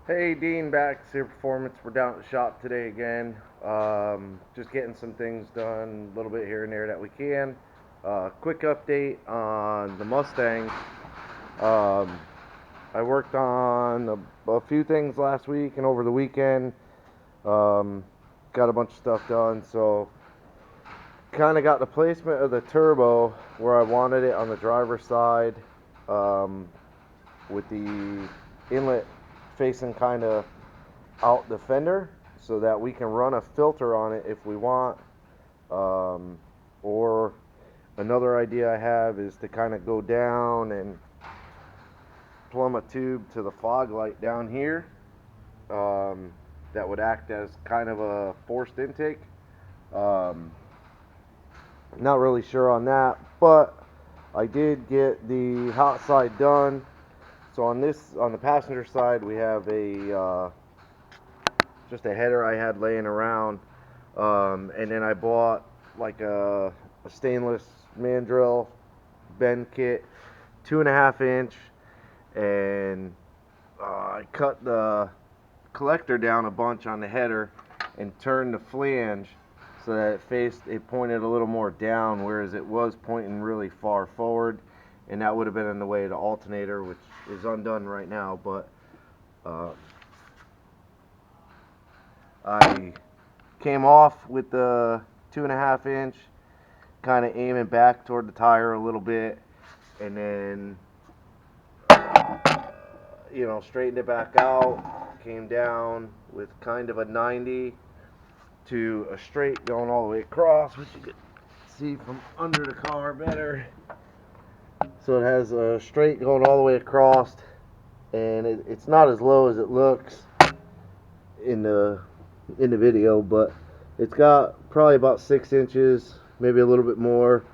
Hey, Dean, back to Performance. We're down at the shop today again. Just getting some things done, a little bit here and there that we can. Quick update on the Mustang. Um, I worked on a few things last week and over the weekend. Um, got a bunch of stuff done, so kind of got the placement of the turbo where I wanted it on the driver's side, um, with the inlet facing kind of out the fender so that we can run a filter on it if we want. Um, or another idea I have is to kind of go down and plumb a tube to the fog light down here, um, that would act as kind of a forced intake. Um, Not really sure on that, but I did get the hot side done. So on the passenger side, we have a just a header I had laying around. And then I bought like a stainless mandrel bend kit, 2.5 inch, and I cut the collector down a bunch on the header and turned the flange so that it pointed a little more down, whereas it was pointing really far forward, and that would have been in the way of the alternator, which is undone right now. But uh, I came off with the 2.5 inch, kind of aiming back toward the tire a little bit, and then straightened it back out. Came down with kind of a 90 to a straight going all the way across, which you can see from under the car better. So it has a straight going all the way across, and it's not as low as it looks in the video, but it's got probably about 6 inches, maybe a little bit more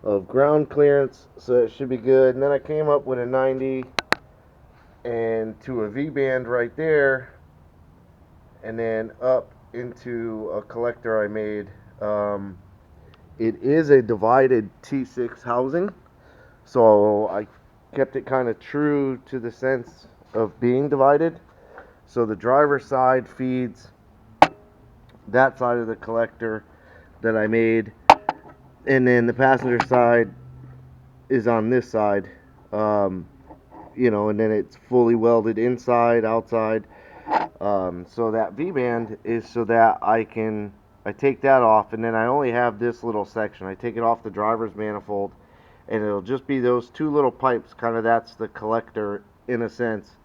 of ground clearance, so it should be good. And then I came up with a 90 and to a V-band right there, and then up into a collector I made. It is a divided T6 housing, so I kept it kind of true to the sense of being divided. So the driver's side feeds that side of the collector that I made, and then the passenger side is on this side. Um, and then it's fully welded inside, outside. So that V-band is so that I take that off, and then I only have this little section. I take it off the driver's manifold, and it'll just be those two little pipes. Kind of that's the collector in a sense.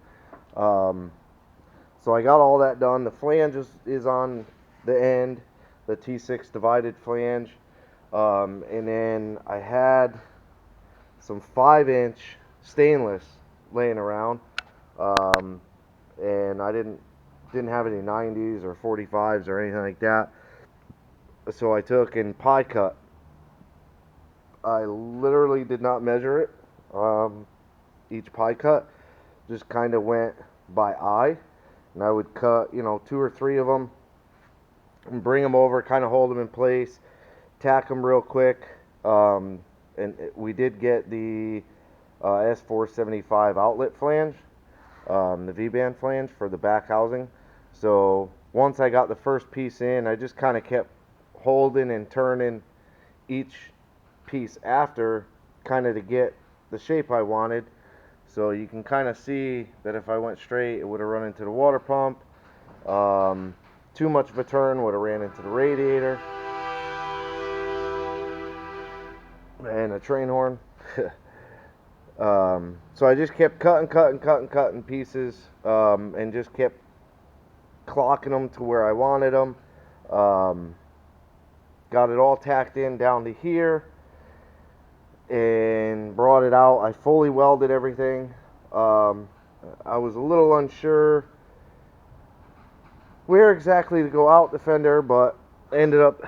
Um, so I got all that done. The flange is on the end, the T6 divided flange, and then I had some 5-inch stainless laying around, um, and I didn't have any 90s or 45s or anything like that. So I took and pie cut. I literally did not measure it. Each pie cut just kind of went by eye, and I would cut, two or three of them and bring them over, kind of hold them in place, tack them real quick. And we did get the S475 outlet flange, the V-band flange for the back housing. So once I got the first piece in, I just kind of kept holding and turning each piece after, kind of to get the shape I wanted. So you can kind of see that if I went straight, it would have run into the water pump. Too much of a turn would have ran into the radiator and a train horn. So I just kept cutting pieces, and just kept clocking them to where I wanted them. Um, Got it all tacked in down to here and brought it out. I fully welded everything. I was a little unsure where exactly to go out the fender, but ended up,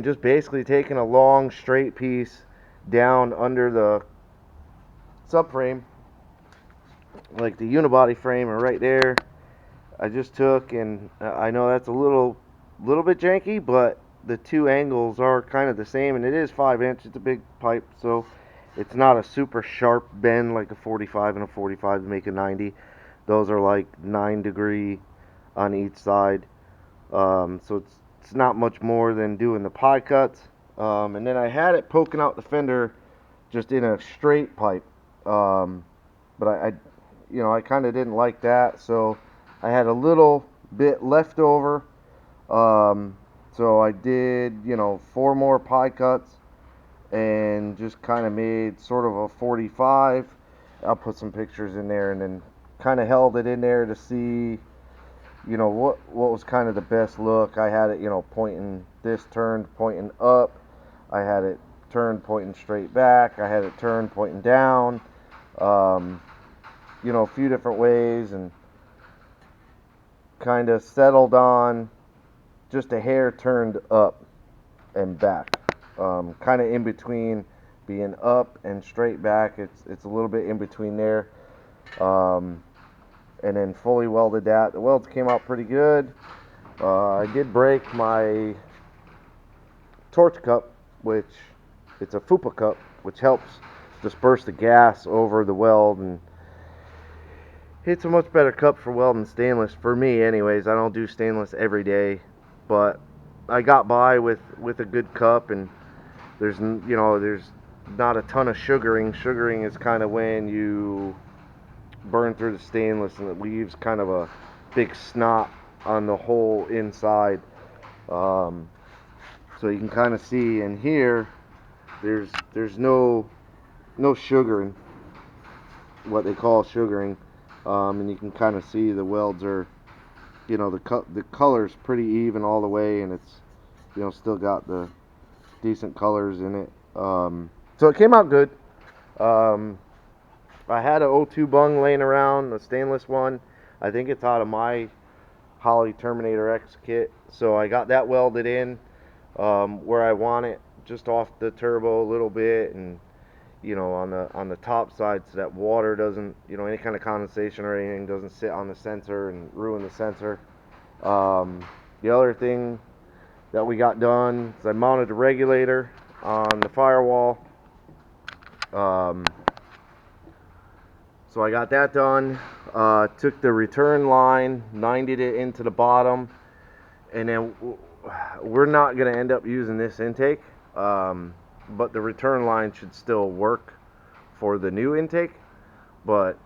just basically taking a long straight piece down under the subframe, like the unibody frame, or right there. I just took, and I know that's a little bit janky, but the two angles are kind of the same, and it is 5 inch. It's a big pipe, so it's not a super sharp bend like a 45 and a 45 to make a 90. Those are like 9 degree on each side. So it's not much more than doing the pie cuts. And then I had it poking out the fender just in a straight pipe. But I kind of didn't like that, so I had a little bit left over. So I did, 4 more pie cuts and just kind of made sort of a 45. I'll put some pictures in there, and then kind of held it in there to see, what was kind of the best look. I had it, pointing, this turned pointing up. I had it turned pointing straight back. I had it turned pointing down. A few different ways, and kind of settled on just a hair turned up and back. Kind of in between being up and straight back. It's a little bit in between there. And then fully welded that. The welds came out pretty good. I did break my torch cup, which it's a FUPA cup, which helps disperse the gas over the weld, and it's a much better cup for welding stainless, for me anyways. I don't do stainless every day, but I got by with a good cup, and there's not a ton of sugaring. Sugaring is kind of when you burn through the stainless and it leaves kind of a big snot on the whole inside. So you can kind of see in here there's no sugaring, what they call sugaring. And you can kind of see the welds are, the color's pretty even all the way, and it's, still got the decent colors in it. So it came out good. I had an O2 bung laying around, a stainless one. I think it's out of my Holley Terminator X kit. So I got that welded in where I want it, just off the turbo a little bit, and on the top side, so that water doesn't, any kind of condensation or anything doesn't sit on the sensor and ruin the sensor. The other thing that we got done is I mounted a regulator on the firewall. So I got that done. Took the return line, 90'd it into the bottom, and then we're not going to end up using this intake. But the return line should still work for the new intake. But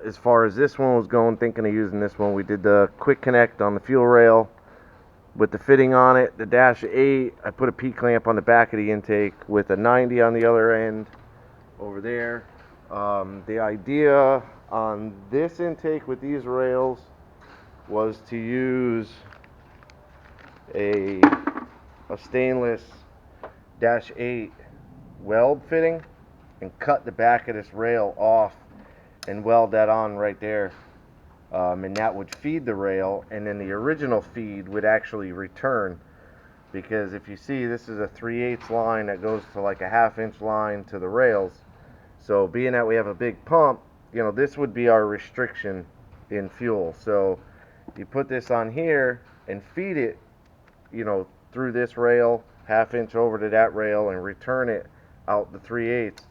as far as this one was going, thinking of using this one, we did the quick connect on the fuel rail with the fitting on it. The dash 8, I put a P-clamp on the back of the intake with a 90 on the other end over there. The idea on this intake with these rails was to use a stainless dash 8 weld fitting and cut the back of this rail off and weld that on right there, and that would feed the rail, and then the original feed would actually return, because if you see, this is a 3/8 line that goes to like a 1/2 inch line to the rails. So being that we have a big pump, this would be our restriction in fuel. So you put this on here and feed it, through this rail, 1/2 inch over to that rail, and return it out the 3/8.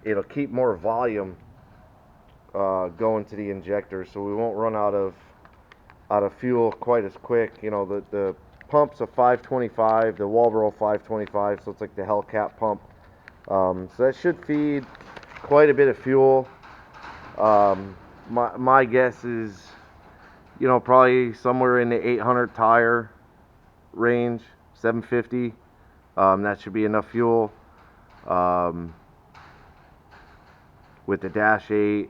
It'll keep more volume going to the injector, so we won't run out of fuel quite as quick. The pump's a 525, the Walbro 525, so it's like the Hellcat pump. So that should feed quite a bit of fuel. My guess is, probably somewhere in the 800 tire range, 750. That should be enough fuel. With the dash 8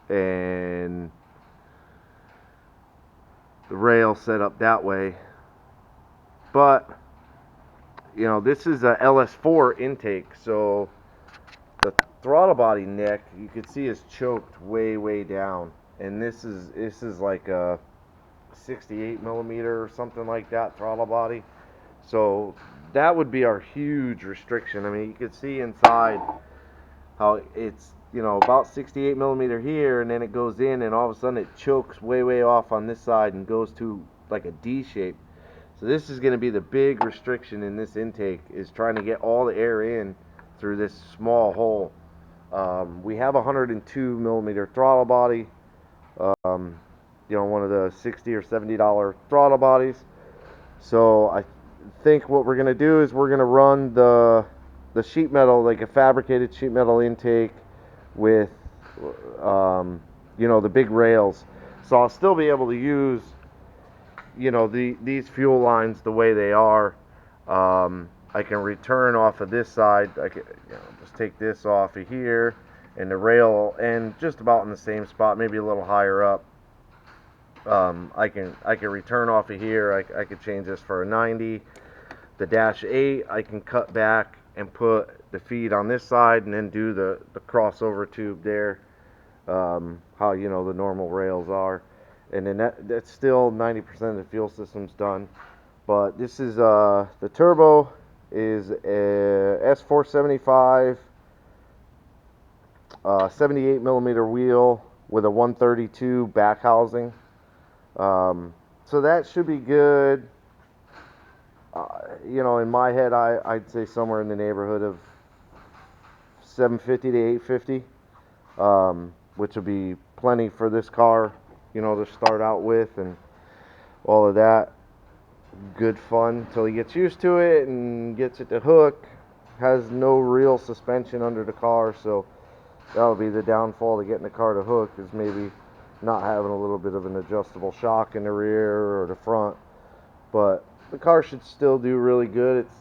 and the rail set up that way. But this is a LS4 intake, so the throttle body neck, you can see, is choked way down, and this is like a 68 millimeter or something like that throttle body. So that would be our huge restriction. I mean, you can see inside how it's, about 68 millimeter here, and then it goes in, and all of a sudden it chokes way off on this side and goes to like a D shape. So this is going to be the big restriction in this intake, is trying to get all the air in through this small hole. We have a 102 millimeter throttle body, one of the $60 or $70 throttle bodies. So I think what we're gonna do is we're gonna run the sheet metal, like a fabricated sheet metal intake with the big rails. So I'll still be able to use these fuel lines the way they are. I can return off of this side. I can just take this off of here, and the rail end just about in the same spot, maybe a little higher up. I can return off of here. I could change this for a 90. The dash 8 I can cut back and put the feed on this side, and then do the crossover tube there, how the normal rails are. And then that's still 90% of the fuel system's done. But this is the turbo is a S475 78 millimeter wheel with a 132 back housing. So that should be good. In my head, I'd say somewhere in the neighborhood of 750 to 850, which will be plenty for this car, to start out with, and all of that. Good fun until he gets used to it and gets it to hook. Has no real suspension under the car, so that'll be the downfall to getting the car to hook, is maybe not having a little bit of an adjustable shock in the rear or the front. But the car should still do really good. It's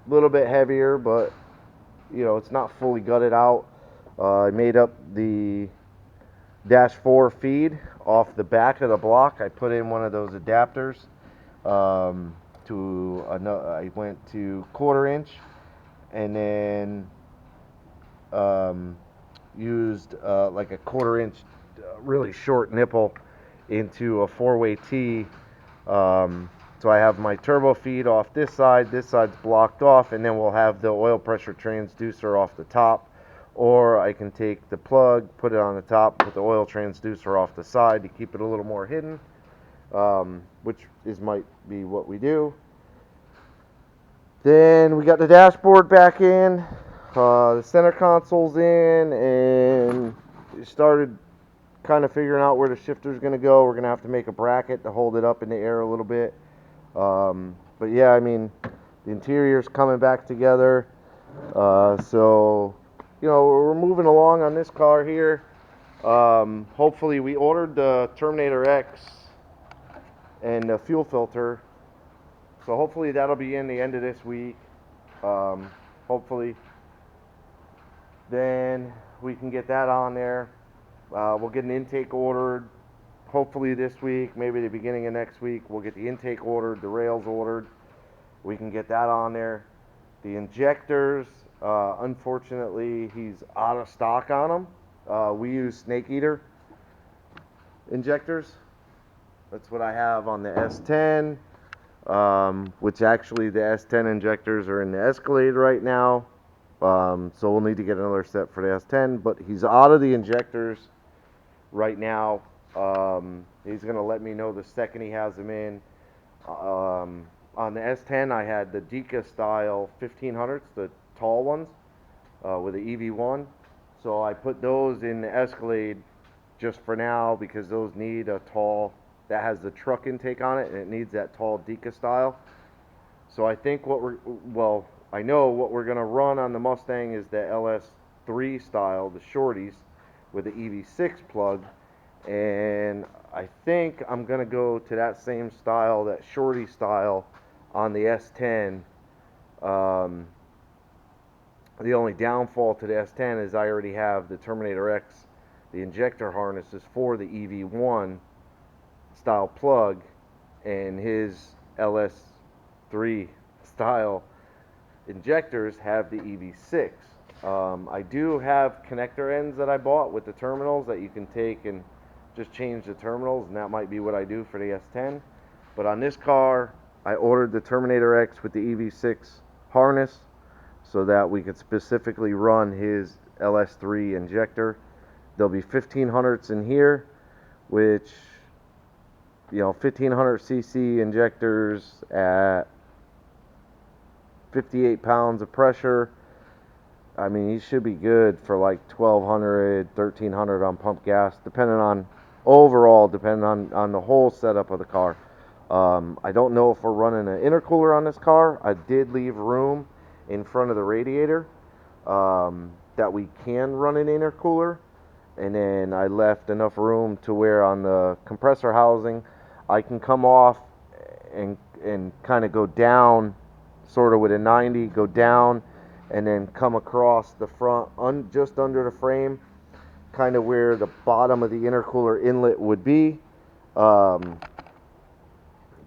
a little bit heavier, but it's not fully gutted out. I made up the dash 4 feed off the back of the block. I put in one of those adapters. I went to 1/4 inch, and then used like a 1/4 inch really short nipple into a 4-way T. So I have my turbo feed off this side's blocked off, and then we'll have the oil pressure transducer off the top. Or I can take the plug, put it on the top, put the oil transducer off the side to keep it a little more hidden, which might be what we do. Then we got the dashboard back in, the center console's in, and we started kind of figuring out where the shifter's going to go. We're going to have to make a bracket to hold it up in the air a little bit. But yeah, the interior's coming back together. So we're moving along on this car here. Hopefully, we ordered the Terminator X and the fuel filter, so hopefully that'll be in the end of this week. Hopefully, then we can get that on there. We'll get an intake ordered hopefully this week, maybe the beginning of next week. We'll get the intake ordered, the rails ordered. We can get that on there. The injectors, unfortunately, he's out of stock on them. We use Snake Eater injectors. That's what I have on the S10, which actually the S10 injectors are in the Escalade right now. So we'll need to get another set for the S10, but he's out of the injectors right now. He's going to let me know the second he has them in. On the S10, I had the Deka style 1500s, the tall ones, with the EV1. So I put those in the Escalade just for now, because those need a tall, that has the truck intake on it, and it needs that tall Deka style. So I think I know what we're going to run on the Mustang is the LS3 style, the shorties, with the EV6 plug. And I think I'm going to go to that same style, that shorty style, on the S10. The only downfall to the S10 is I already have the Terminator X, the injector harnesses for the EV1 style plug, and his LS3 style injectors have the EV6. I do have connector ends that I bought with the terminals that you can take and just change the terminals, and that might be what I do for the S10. But on this car, I ordered the Terminator X with the EV6 harness so that we could specifically run his LS3 injector. There'll be 1500s in here, which 1500 cc injectors at 58 pounds of pressure. I mean, he should be good for like 1200, 1300 on pump gas, depending on depending on the whole setup of the car. I don't know if we're running an intercooler on this car. I did leave room in front of the radiator that we can run an intercooler, and then I left enough room to where on the compressor housing I can come off and kind of go down, sort of with a 90, go down, and then come across the front, just under the frame, kind of where the bottom of the intercooler inlet would be, um,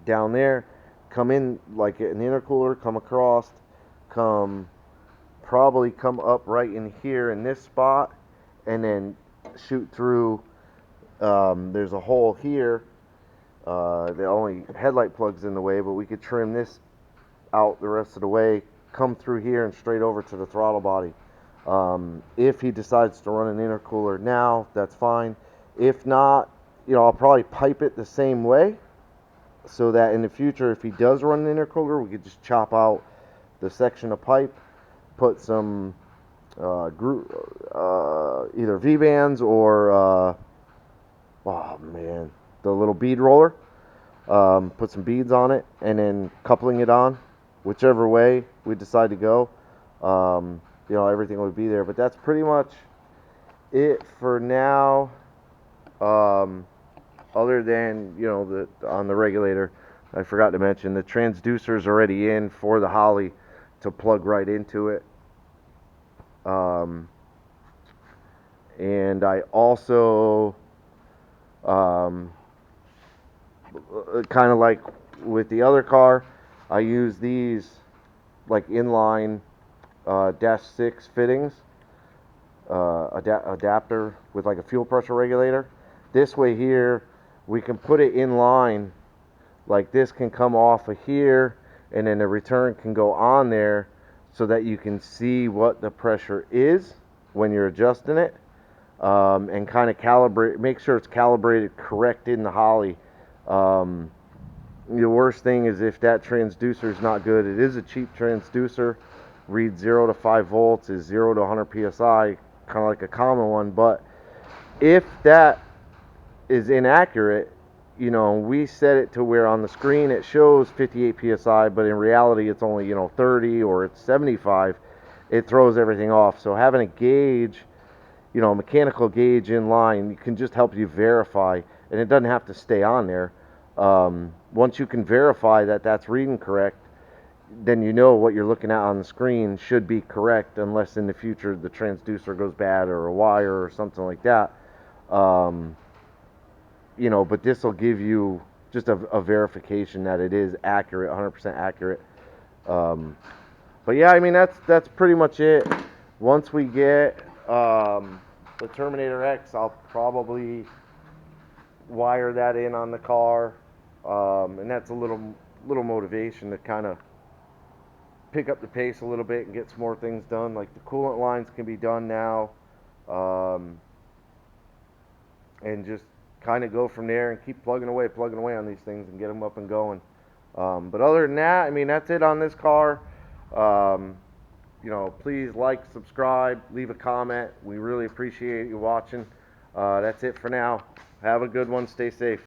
down there. Come in like an intercooler, come across, come probably come up right in here in this spot, and then shoot through. There's a hole here. The only headlight plug's in the way, but we could trim this out the rest of the way, come through here and straight over to the throttle body. If he decides to run an intercooler now, that's fine. If not, I'll probably pipe it the same way, so that in the future, if he does run an intercooler, we could just chop out the section of pipe, put some either V-bands or oh man, the little bead roller. Put some beads on it, and then coupling it on, whichever way we decide to go. Everything would be there. But that's pretty much it for now. Other than on the regulator, I forgot to mention the transducer's already in for the Holly to plug right into it. And I also kind of like with the other car, I use these like inline -6 fittings, adapter with like a fuel pressure regulator. This way here, we can put it in line, like this can come off of here, and then the return can go on there, so that you can see what the pressure is when you're adjusting it, and kind of calibrate, make sure it's calibrated correct in the Holly. The worst thing is if that transducer is not good. It is a cheap transducer, reads 0 to 5 volts, is 0 to 100 psi, kind of like a common one. But if that is inaccurate, we set it to where on the screen it shows 58 psi, but in reality it's only 30 or it's 75. It throws everything off. So having a gauge, a mechanical gauge in line, can just help you verify, and it doesn't have to stay on there. Once you can verify that that's reading correct, then what you're looking at on the screen should be correct, unless in the future the transducer goes bad or a wire or something like that. But this will give you just a verification that it is accurate, 100% accurate. But yeah, I mean, that's pretty much it. Once we get the Terminator X, I'll probably wire that in on the car, and that's a little motivation to kind of pick up the pace a little bit and get some more things done. Like the coolant lines can be done now, and just kind of go from there and keep plugging away on these things and get them up and going. But other than that, I mean, that's it on this car. Please like, subscribe, leave a comment. We really appreciate you watching. That's it for now. Have a good one. Stay safe.